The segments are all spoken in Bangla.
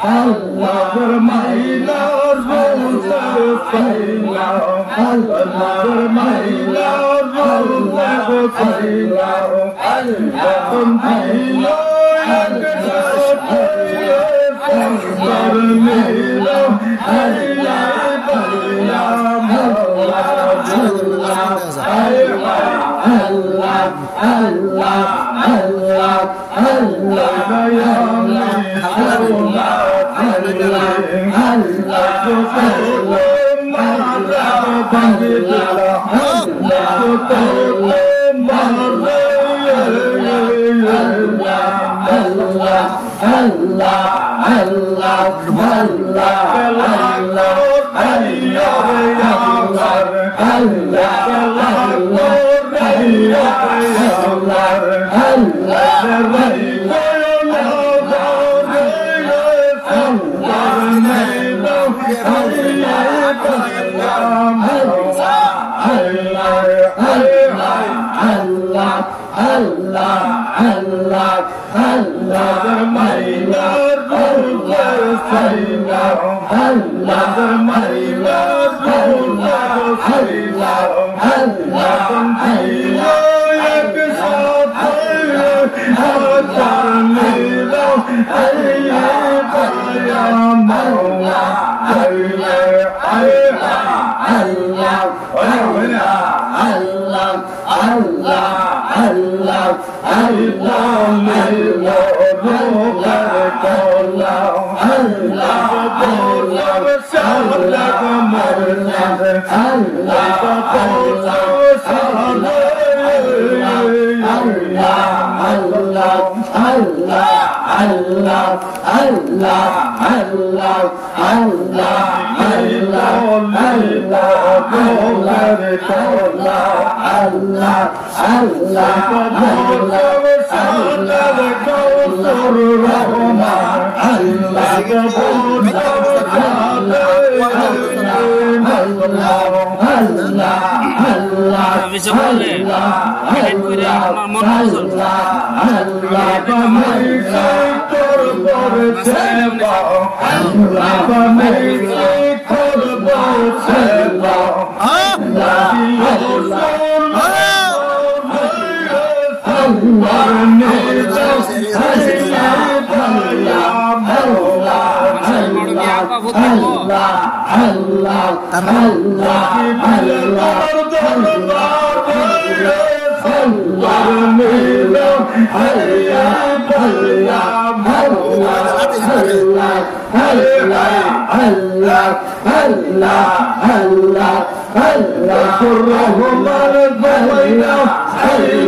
Allah vermeyler ruhları saylar Allah vermeyler ruhları saylar Allah'ım dilo yakışır Sazlar milo Eyyay bayram Allah Allah Allah Allah Allah bayram Allah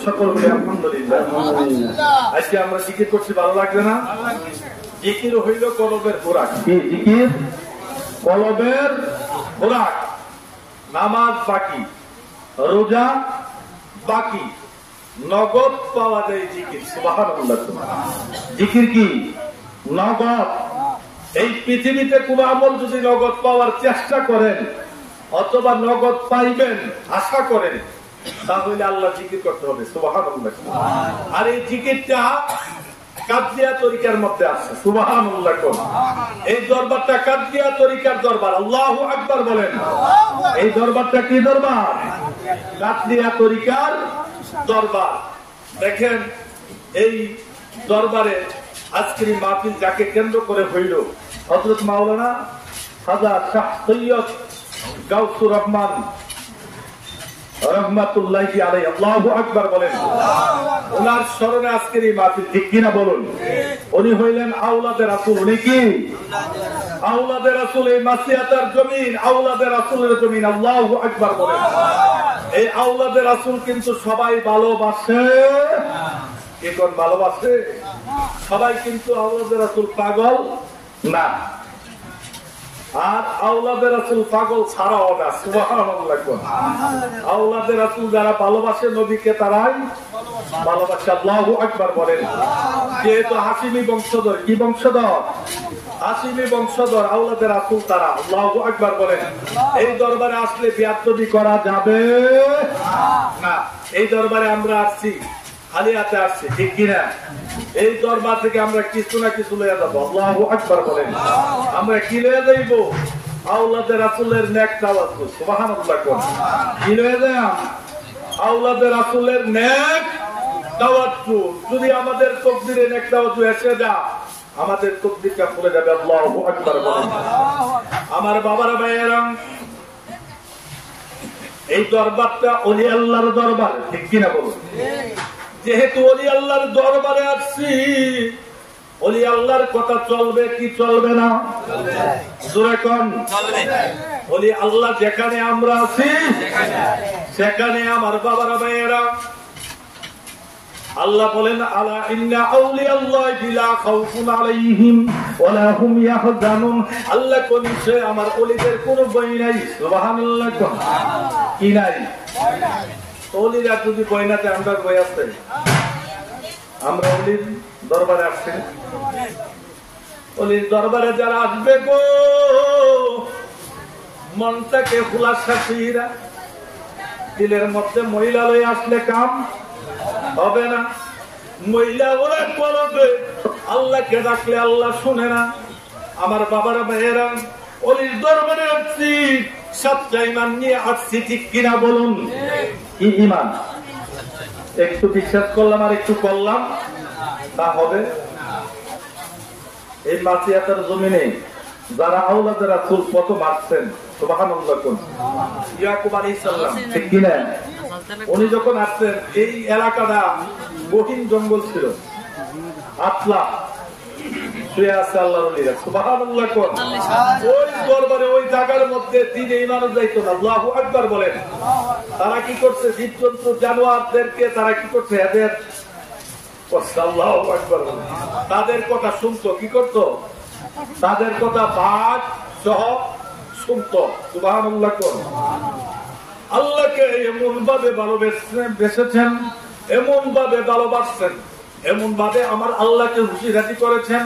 সকলকে আলহামদুলিল্লাহ। আজকে আমরা জিকির করছি, ভালো লাগবে না? জিকির হইল কলবের খোরাক। জিকির কলবের খোরাক। নামাজ বাকি, রোজা বাকি, নগদ পাওয়া যায় জিকির। সুবহানাল্লাহ। জিকির কি নগদ? এই পৃথিবীতে কোন আমল যদি নগদ পাওয়ার চেষ্টা করেন অথবা নগদ পাইবেন আশা করেন, তাহলে আল্লাহ জিকির করতে হবে। সুবহানাল্লাহ। আর এই জিকিরটা কাদরিয়া তরিকার মধ্যে আছে। সুবহানাল্লাহ। এই দরবারটা কাদরিয়া তরিকার দরবার। আল্লাহু আকবার বলেন। এই দরবারটা কি দরবার? কাদরিয়া তরিকার দরবার। দেখেন এই দরবারে আজকের মাহফিল যাকে কেন্দ্র করে হইল, হযরত মাওলানা খাজা শাহ সৈয়দ গাউসুর রহমান রহমাতুল্লাহি আলাইহি। আল্লাহু আকবার বলেন। ওনার স্মরণে আজকের এই মাহফিল, ঠিক কিনা বলুন? উনি হইলেন আওলাদে রাসূল। উনি কি আওলাদে রাসূল? এই মাসিয়াতার জমিন আওলাদে রাসূলের জমিন। আল্লাহু আকবার বলেন। এই আওলাদে রাসূল কিন্তু সবাই ভালোবাসে। কে কোন ভালোবাসে? সবাই কিন্তু আওলাদে রাসূল পাগল না। আর আওলাদে রাসূল পাগল ছাড়াও না। সুবহানাল্লাহ। আওলাদে রাসূল যারা ভালোবাসে নবীকে তারাই ভালোবাসে। আল্লাহু আকবার বলেন। যেহেতু হাশিমি বংশধর, কি বংশধর? হাশিমি বংশধর আওলাদে রাসূল তারা। আল্লাহু আকবার বলেন। এই দরবারে আসলে বিয়াদবি করা যাবে না। এই দরবারে আমরা আসছি খালি হাতে আসছি, ঠিক কিনা? এই দরবার থেকে আমরা কিছু না কিছু লইয়া যাবো। আল্লাহু আকবার বলেন। আমরা কি লইয়া যাইব? আওলাদে রাসূলের নেক তাওয়াজ্জুহ। সুবহানাল্লাহ কোন কি লইয়া যাম? আওলাদে রাসূলের নেক তাওয়াজ্জুহ। যদি আমাদের তকদিরে নেক তাওয়াজ্জুহ এসে যায়, আমাদের তকদিরটা খুলে যাবে। আল্লাহু আকবার বলেন। আমার বাবারা ভাইয়েরা, এই দরবারটা ওলি আল্লাহর দরবার, ঠিক কিনা বলুন? যেহেতু ওলি আল্লাহর দরবারে আসছি, ওলি আল্লাহর কথা চলবে কি চলবে না? জোরে কোন চলবে। ওলি আল্লাহ যেখানে আমরা আছি সেখানে আমার বাবারা ভাইয়েরা, আল্লাহ বলেন আলা ইন্না আউলিয়াল্লাহি লা খাউফুন আলাইহিম ওয়া লা হুম ইয়াহজানুন। আল্লাহ কোনছে আমার ওলিদের কোনো ভয় নাই। সুবহানাল্লাহ। কি নাই? ওলিরা যদি ভয় না থাকে, আমরা ভয় আছে? আমরা ওলির দরবারে আসছি, ওলির দরবারে যারা আসবে গো, মনটাকে খুলাসা ফিরা, দিলের মধ্যে মহিলা লয়ে আসলে কাম হবে না। মহিলা ওরা বলবে, আল্লাহকে ডাকলে আল্লাহ শুনে না। আমার বাবারা ভাইয়েরা, ওলির দরবারে আসছি, সবটা ইমান নিয়ে আসছি, ঠিক কিনা বলুন? কি ইমান? একটু বিশ্বাস করলাম আর একটু করলাম তা হবে? এই মাসিয়াতের জমিনে যারা আওলাদে রাসূল কত মারছেন, সুবহানাল্লাহ কোন ইয়াকুব আলাইহিস সালাম, ঠিক কিনা? উনি যখন আসছেন, এই এলাকাটা গহীন জঙ্গল ছিল, আতলা শুয়ে আছে আল্লাহর ওলিরা। সুবহানাল্লাহ কোন ওই দরবারে ওই জায়গার মধ্যে দিনে ইমানও যাইতো না। আল্লাহু আকবার বলেন। তারা কি করছে? জীবজন্তু জানোয়ারদেরকে তারা কি করছে? এদের আল্লাহু আকবার বলেন। তাদের কথা শুনতো, কি করতো? তাদের কথা বাঘ সহ শুনতো। সুবহানাল্লাহ কোন আল্লাহকে এমন ভাবে ভালোবেসেছেন, এমন ভাবে ভালোবাসছেন, এমন ভাবে আমার আল্লাহকে খুশি রাজি করেছেন।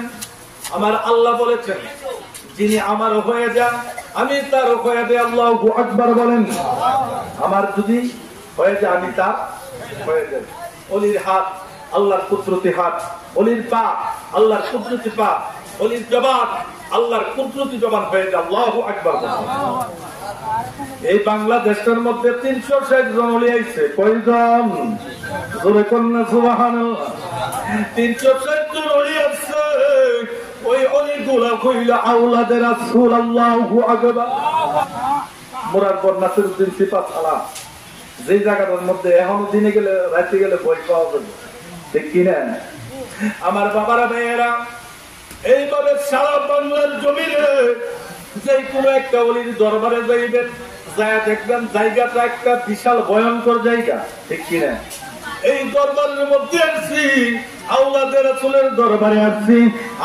আমার আল্লাহ বলেছেন, যিনি আমার হয়ে যান আমি তার হয়ে যাই। আল্লাহু আকবার বলেন। আমার যদি হয়ে যায় আমি তার হয়ে যাই। ওলির হাত আল্লাহর কুদরতি হাত, ওলির পা আল্লাহর কুদরতি পা, ওলির জবান আল্লাহর কুদরতি জবান হয়ে যায়। আল্লাহু আকবার। এই বাংলাদেশের মধ্যে 360 জন ওলি আইছে। কয়জন? জোরে কন্যা সুবহানাল্লাহ। 360 জন ওলি আছে। ওই অলিগুলা কইলা আওলাদে রাসূল। আল্লাহু আকবার। মুরাদপুর নাসিরউদ্দিন সিপাতলা, যে জায়গাটার মধ্যে এখনো দিনে গেলে রাতে গেলে বই পাওয়া যাবে, ঠিক কিনা? আমার বাবারা ভাইয়েরা, এইভাবে সারা বাংলার জমিনে যে কোনো একটা ওলির দরবারে যাইবেন, যায় দেখবেন জায়গাটা একটা বিশাল ভয়ঙ্কর জায়গা, ঠিক কিনা? এই দরবারের মধ্যে আসছি, আওলাদে রাসূলের দরবারে আসছি,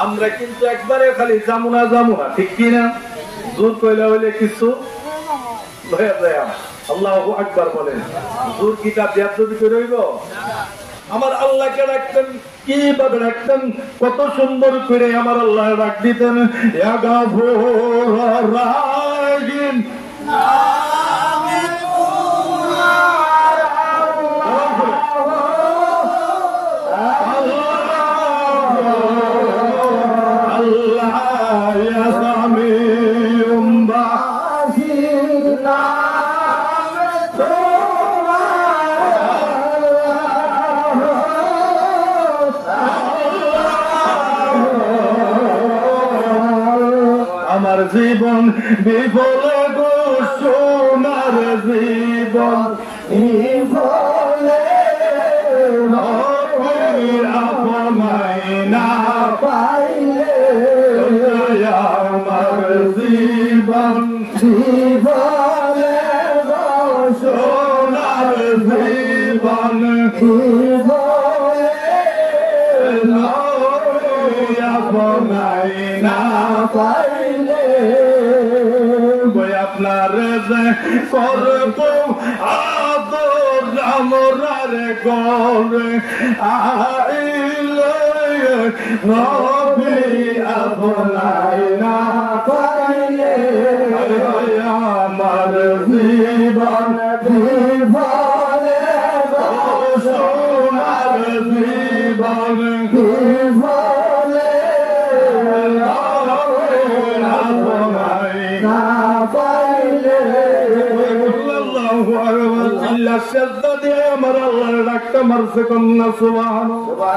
আমরা কিন্তু একবারে খালি জামুনা জামুনা, ঠিক কিনা? জোর কইলা হইলে কিছু লয়া যায়। আল্লাহু আকবার বলেন। জোর কিতাব বেয়াদবি করে হইব? আমার আল্লাহকে রাখতেন কিভাবে রাখতেন? কত সুন্দর করে আমার আল্লাহ রাখ দিতেন। ইয়া গাফুর রাহিম, আমার জীবন বিফলে গো, সোনার জীবন বিফলে, আপনাই না পাইলে আমার জীবন বিফলে গো, সোনার জীবন বিফলে, আপনাই না পাইলে আপনার করব আদর আমরার গরে আইলে নবী আপনাই না পাইলে আমার জীবন বিফলে, সোনার জীবন আল্লাহ সেজদা দিয়ে আমার আল্লাহর ডাকটা মারছে কন্যা সুবহানাল্লাহ।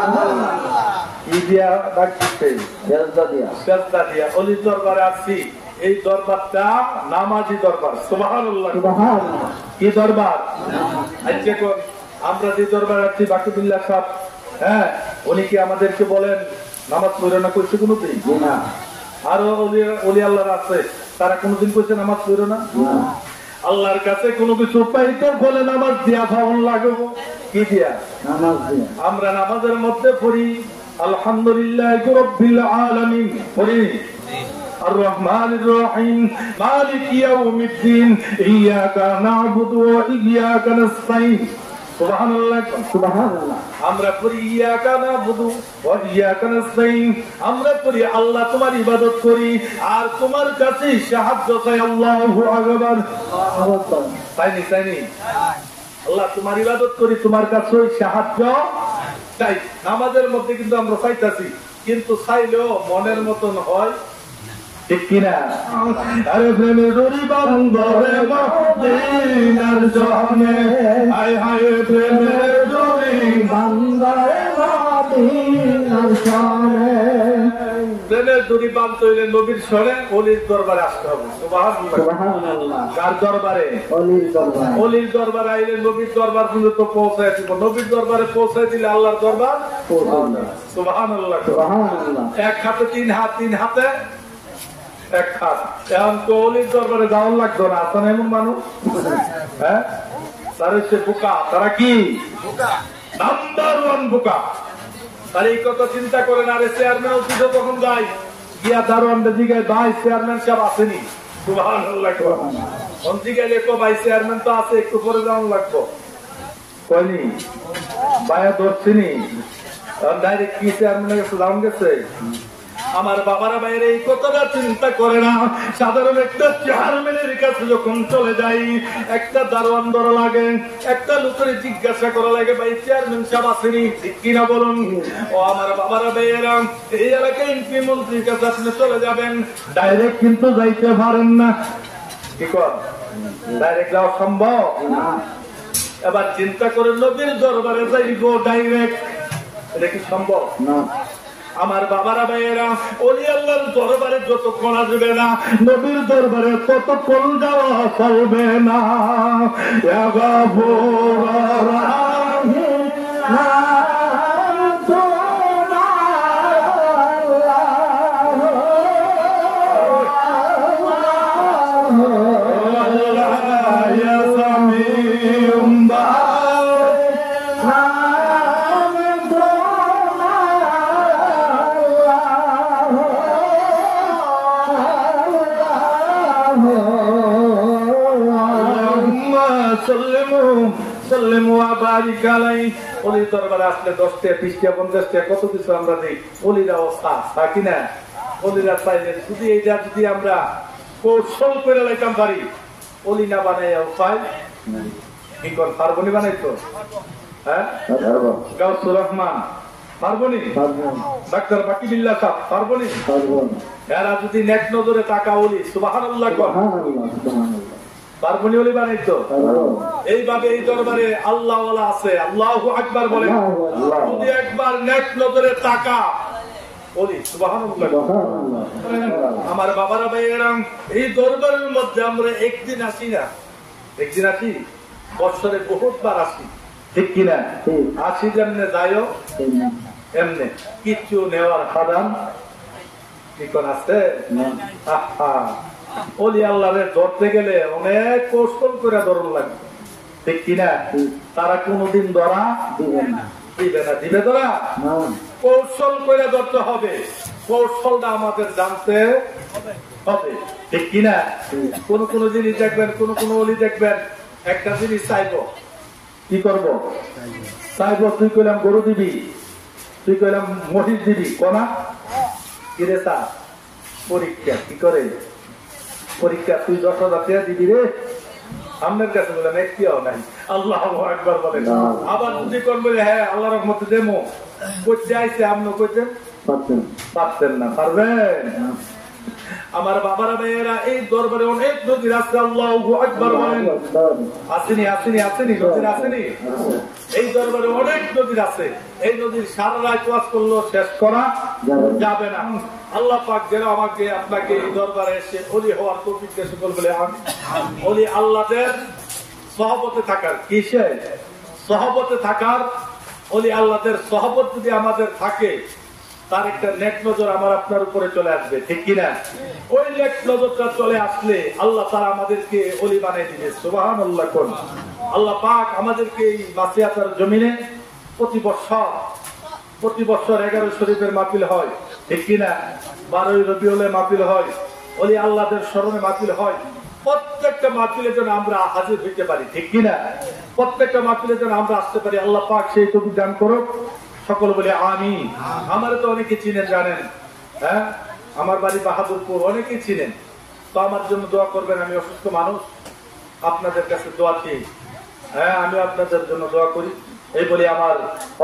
কি দিয়া ডাকছে? সেজদা দিয়া। অলির দরবারে আসছি, এই দরবারটা নামাজি দরবার। সুবহানাল্লাহ। কি দরবার? আজকে আমরা যে দরবার আছি বাকিবুল্লাহ সাহেব, হ্যাঁ, উনি কি আমাদেরকে বলেন নামাজ পড়ে না? করছে কোনোদিন না। আরো অলি আল্লাহর আছে, তারা কোনোদিন কইছে নামাজ পড়ে না? আল্লাহর কাছে কোনো কিছু পাইতে বলে নামাজ দিয়া ভাবন লাগবো। কি দিয়া? আমরা নামাজের মধ্যে পড়ি আলহামদুলিল্লাহ রাব্বিল আলামিন, পড়ি আর রহমানির রহিম মালিক ইয়াউমিদ্দিন ইয়াকা না'বুদু ওয়া ইয়াকা নাস্তাইন। সুবহানাল্লাহ, সুবহানাল্লাহ। আমরা পড়ি ইয়াকা না'বুদু ওয়া ইয়াকা নাস্তাইন, আমরা পড়ি আল্লাহ তোমার ইবাদত করি আর তোমার কাছে সাহায্য চাই। আল্লাহু আকবার। তাইনি তাইনি, আল্লাহ তোমার ইবাদত করি, তোমার কাছে সাহায্য চাই। নামাজের মধ্যে কিন্তু আমরা চাইতাছি, কিন্তু চাইলেও মনের মতন হয়, ঠিক কিনা? আরে প্রেমের ডোরি বান্ধরে মদিনার জনে, হায় হায় প্রেমের ডোরি বান্ধরে মদিনার জনে। প্রেমের ডোরি বাঁধতে হইলে নবীর স্বরে অলির দরবারে আসতে হবে। সুবহানাল্লাহ। কার দরবারে? অলির দরবারে। অলির দরবারে আইলে নবীর দরবার পর্যন্ত পৌঁছায় দিব। নবীর দরবারে পৌঁছায় দিলে আল্লাহর দরবার। সুবহানাল্লাহ, সুবহানাল্লাহ। এক হাতে তিন হাত, তিন হাতে এক হাত। এখন তো অলির দরবারে যাওয়ার লাগতো না। আসেন এমন মানুষ, হ্যাঁ, তারা হচ্ছে বোকা। তারা কি? নাম্বার ওয়ান বোকা। তারা এই কথা চিন্তা করে না। আরে চেয়ারম্যান অফিসে তখন যাই গিয়া দারোয়ানদের দিকে, ভাই চেয়ারম্যান সাহেব আসেনি? সুবহানাল্লাহ। জিজ্ঞাসা লেখো, ভাই চেয়ারম্যান তো আছে, একটু পরে যাওয়ার লাগবো। কয়নি ভাইয়া ধরছিনি, ডাইরেক্ট কি চেয়ারম্যানের কাছে যাওয়া গেছে? আমার বাবারা বাইরে এই কথাটা চিন্তা করে না। সাধারণ একটা চেয়ারম্যানের কাছে যখন চলে যাই, একটা দারোয়ান ধরা লাগে, একটা লোকের জিজ্ঞাসা করা লাগে, ভাই চেয়ারম্যান সাহেব আসেনি? ঠিক কিনা বলুন? ও আমার বাবারা বাইরা, এই এলাকায় এমপি মন্ত্রীর কাছে আপনি চলে যাবেন, ডাইরেক্ট কিন্তু যাইতে পারেন না। কি কর? ডাইরেক্ট যাওয়া সম্ভব না। এবার চিন্তা করে নবীর দরবারে যাইব ডাইরেক্ট, এটা কি সম্ভব না? আমার বাবারা ভাইয়েরা, ওলি আল্লাহর দরবারে যতক্ষণ আসবে না, নবীর দরবারে ততক্ষণ যাওয়া চলবে না। অলির দরবারে আসলে 10টা 20টা 50টা কত কিছু আমরা দিই। অলির অবস্থা থাকি না, অলিরা চাইলে যদি এইটা যদি আমরা কৌশল করে লাইতাম পারি, অলি না বানাই উপায় কি কর? পারবনি বানাইতো? হ্যাঁ, গাউসুর রহমান পারবনি? ডাক্তার বাকিবুল্লাহ সাহেব পারবনি? এরা যদি নেক নজরে তাকা অলি, সুবহানাল্লাহ, পারবনি অলি বানাইতো? এইভাবে এই দরবারে আল্লাহ আছে। আল্লাহু আকবার বলেন। যদি একবার নেক নজরে তাকা অলি, সুবহানাল্লাহ। আমার বাবারা ভাইয়েরা, এই দরবারের মধ্যে আমরা একদিন আসি না, একদিন আসি, বছরে বহুতবার আসি, ঠিক কিনা? আসি যেমনে যাইও এমনে, কিচ্ছু নেওয়ার খাদান ঠিকন আছে? অলি আল্লাহরে ধরতে গেলে অনেক কৌশল করে ধরন লাগবে, ঠিক কিনা? তারা কোনদিন ধরা দিবে না। দিবে ধরা? কৌশল করে ধরতে হবে। কৌশলটা আমাদের জানতে হবে, ঠিক কিনা? কোন কোন জিনিস দেখবেন, কোন কোন অলি দেখবেন, একটা জিনিস চাইবো, কি করবো? চাইবো, তুই কইলাম গরু দিবি, তুই কইলাম মহিষ দিবি, কোনা কিরে তা পরীক্ষা কি করে? পরীক্ষা তুই 10,000 টাকা দিবি রে, সামনের কাছে বলেন একটিও নাই। আল্লাহু আকবার বলেন। আবার যদি কোন বলে হ্যাঁ আল্লাহর রহমতে দেমো কইতে আইছে আমনো কইতেন পারতেন না, পারবেন? আমার বাবারা ভাইয়েরা এই দরবারে অনেক নদীর আছে। আল্লাহু আকবার বলেন। আসেনি আসেনি আসেনি নদীর আসেনি? এই দরবারে অনেক নদীর আছে। এই নদীর সারা রাত ওয়াজ করলেও শেষ করা যাবে না। আল্লাহ পাক যেন আমাকে আপনাকে এই দরবারে এসে ওলি হওয়ার তৌফিক দেন সকল বলে আমিন। ওলি আল্লাহদের সহবতে থাকার, কিসে সহবতে থাকার, ওলি আল্লাহদের সহবত যদি আমাদের থাকে তার একটা নেক নজর আমার আপনার উপরে চলে আসবে, ঠিক কিনা? ওই নেক নজরটা চলে আসলে আল্লাহ তাআলা আমাদেরকে ওলি বানিয়ে দিবে। সুবহানাল্লাহ। কোন আল্লাহ পাক আমাদেরকে এই মাসিয়াতার জমিনে প্রতি বছর 11 শরীফের মাহফিল হয়, ঠিক কিনা? 12 রবিউলের মাহফিল হয়, ওলি আল্লাহদের স্মরণে মাহফিল হয়। প্রত্যেকটা মাহফিলের জন্য আমরা হাজির হইতে পারি, ঠিক কিনা? প্রত্যেকটা মাহফিলের জন্য আমরা আসতে পারি। আল্লাহ পাক সেই তৌফিক দান করুক। সকল বলে আমিন। আমার তো অনেকে চিনেন, জানেন, হ্যাঁ আমার বাড়ি বাহাদুরপুর, অনেকেই চিনেন। তো আমার জন্য দোয়া করবেন। আমি অসুস্থ মানুষ, আপনাদের কাছে দোয়া চাই। হ্যাঁ আমি আপনাদের জন্য দোয়া করি। এই বলে আমার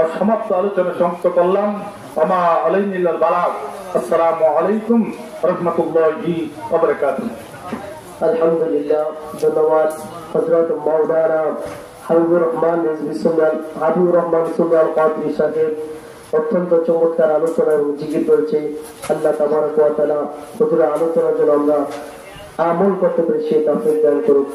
অসমাপ্ত আলোচনা সমাপ্ত করলাম। আমা আলাইহিল বালাগ। আসসালামু আলাইকুম রাহমাতুল্লাহি ওয়া বারাকাতুহু। আলহামদুলিল্লাহ। ধন্যবাদ হযরত মাওলানা হাবিবুর রহমান সুলতান কাদরী সাহেব। অত্যন্ত চমৎকার আলোচনা এবং জিকির করেছে। আল্লাহ তাবারক ওয়া তাআলা হুজুরের আলোচনার জন্য আমরা আমল করতে পেরেছি, তৌফিক দান করুক।